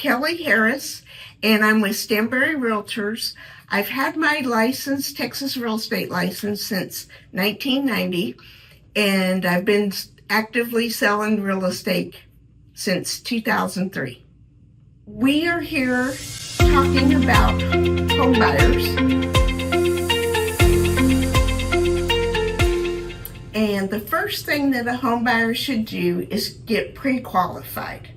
Kelly Harris, and I'm with Stanberry Realtors. I've had my license, Texas real estate license, since 1990, and I've been actively selling real estate since 2003. We are here talking about home buyers. And the first thing that a home buyer should do is get pre-qualified.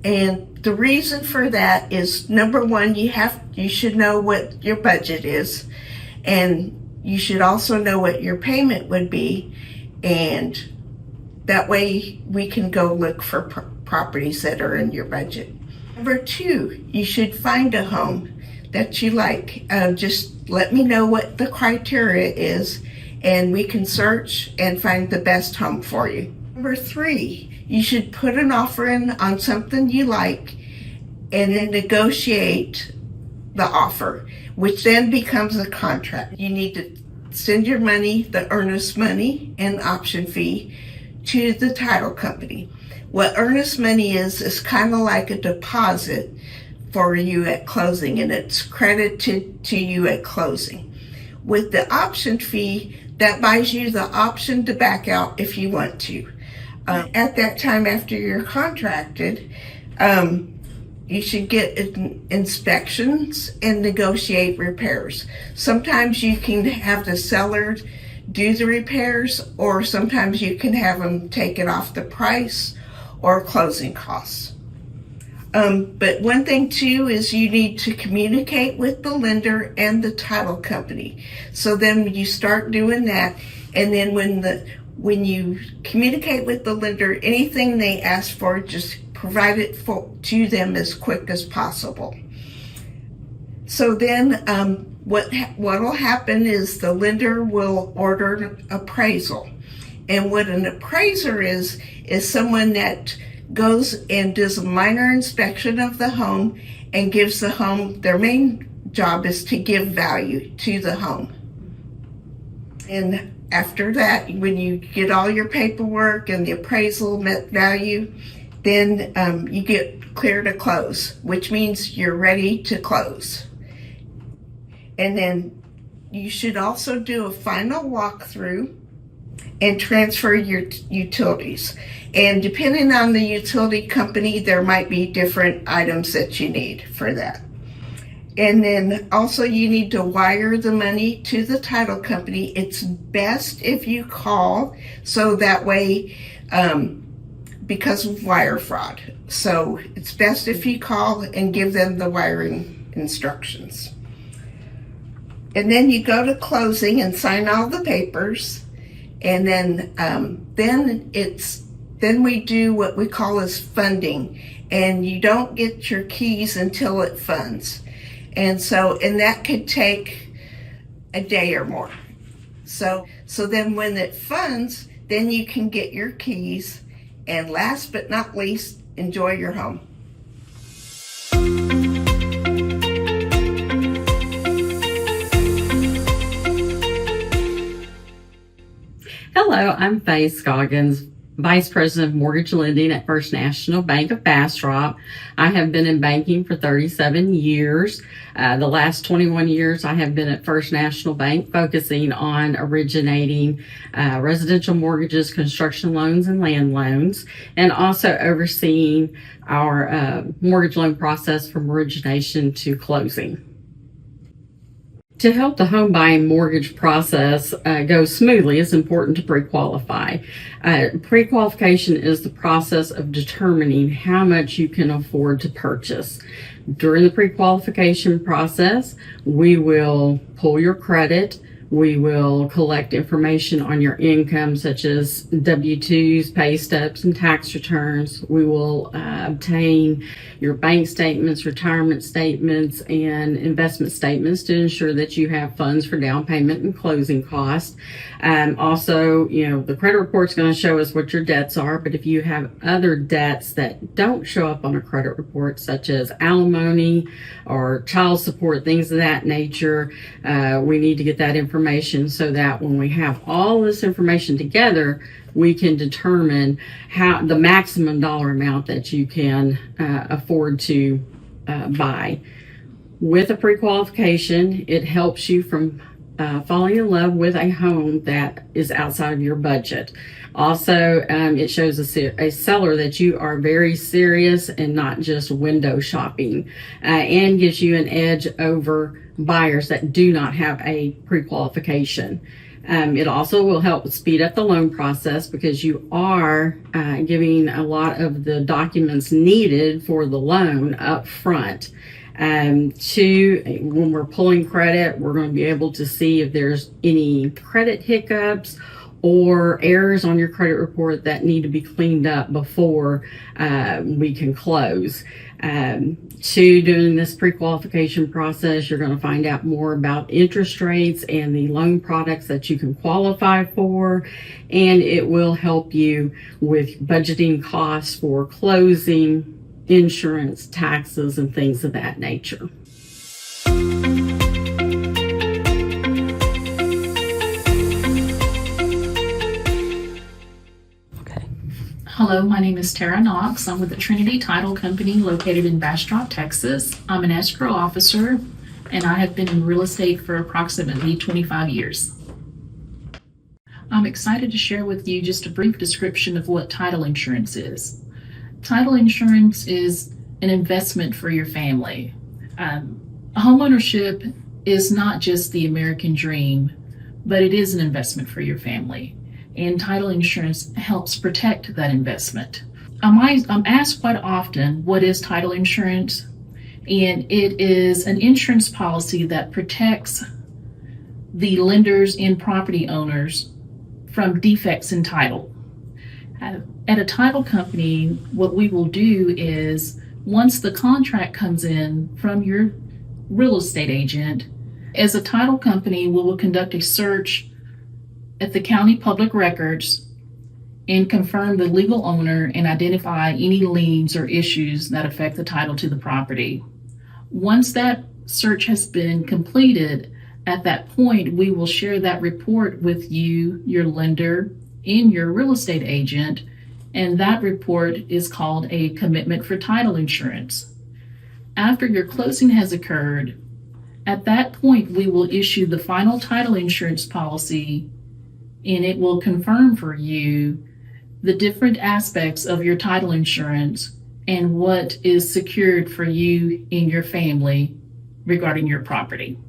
And the reason for that is, number one, you should know what your budget is, and you should also know what your payment would be, and that way we can go look for properties that are in your budget. Number two, you should find a home that you like. Just let me know what the criteria is, and we can search and find the best home for you. Number three, you should put an offer in on something you like and then negotiate the offer, which then becomes a contract. You need to send your money, the earnest money and option fee, to the title company. What earnest money is kind of like a deposit for you at closing, and it's credited to you at closing. With the option fee, that buys you the option to back out if you want to. At that time, after you're contracted, you should get inspections and negotiate repairs. Sometimes you can have the seller do the repairs, or sometimes you can have them take it off the price or closing costs. But one thing too is you need to communicate with the lender and the title company. So then you start doing that, and then when you communicate with the lender, anything they ask for, just provide it to them as quick as possible. So then what will happen is the lender will order an appraisal. And what an appraiser is someone that goes and does a minor inspection of the home and gives the home, their main job is to give value to the home. And after that, when you get all your paperwork and the appraisal met value, then you get clear to close, which means you're ready to close. And then you should also do a final walkthrough and transfer your utilities. And depending on the utility company, there might be different items that you need for that. And then also you need to wire the money to the title company. It's best if you call, so that way, because of wire fraud. So it's best if you call and give them the wiring instructions. And then you go to closing and sign all the papers. And then we do what we call as funding, and you don't get your keys until it funds. And that could take a day or more. So then when it funds, then you can get your keys, and last but not least, enjoy your home. Hello, I'm Faye Scoggins, Vice President of Mortgage Lending at First National Bank of Bastrop. I have been in banking for 37 years. The last 21 years I have been at First National Bank, focusing on originating residential mortgages, construction loans, and land loans, and also overseeing our mortgage loan process from origination to closing. To help the home buying mortgage process go smoothly, it's important to pre-qualify. Pre-qualification is the process of determining how much you can afford to purchase. During the pre-qualification process, we will pull your credit. We will collect information on your income, such as W-2s, pay stubs, and tax returns. We will obtain your bank statements, retirement statements, and investment statements to ensure that you have funds for down payment and closing costs. Also, the credit report's going to show us what your debts are, but if you have other debts that don't show up on a credit report, such as alimony or child support, things of that nature, we need to get that information information so that when we have all this information together, we can determine how the maximum dollar amount that you can afford to buy. With a pre-qualification, it helps you from falling in love with a home that is outside of your budget. Also, it shows a seller that you are very serious and not just window shopping, and gives you an edge over buyers that do not have a pre-qualification. It also will help speed up the loan process because you are giving a lot of the documents needed for the loan up front. When we're pulling credit, we're going to be able to see if there's any credit hiccups or errors on your credit report that need to be cleaned up before we can close. During this pre-qualification process, you're going to find out more about interest rates and the loan products that you can qualify for, and it will help you with budgeting costs for closing, insurance, taxes, and things of that nature. Hello, my name is Tara Knox. I'm with the Trinity Title Company located in Bastrop, Texas. I'm an escrow officer, and I have been in real estate for approximately 25 years. I'm excited to share with you just a brief description of what title insurance is. Title insurance is an investment for your family. Homeownership is not just the American dream, but it is an investment for your family. And title insurance helps protect that investment. I'm asked quite often, what is title insurance? And it is an insurance policy that protects the lenders and property owners from defects in title. At a title company, what we will do is, once the contract comes in from your real estate agent, as a title company, we will conduct a search at the county public records and confirm the legal owner and identify any liens or issues that affect the title to the property. Once that search has been completed, at that point, we will share that report with you, your lender, and your real estate agent, and that report is called a commitment for title insurance. After your closing has occurred, at that point, we will issue the final title insurance policy, and it will confirm for you the different aspects of your title insurance and what is secured for you and your family regarding your property.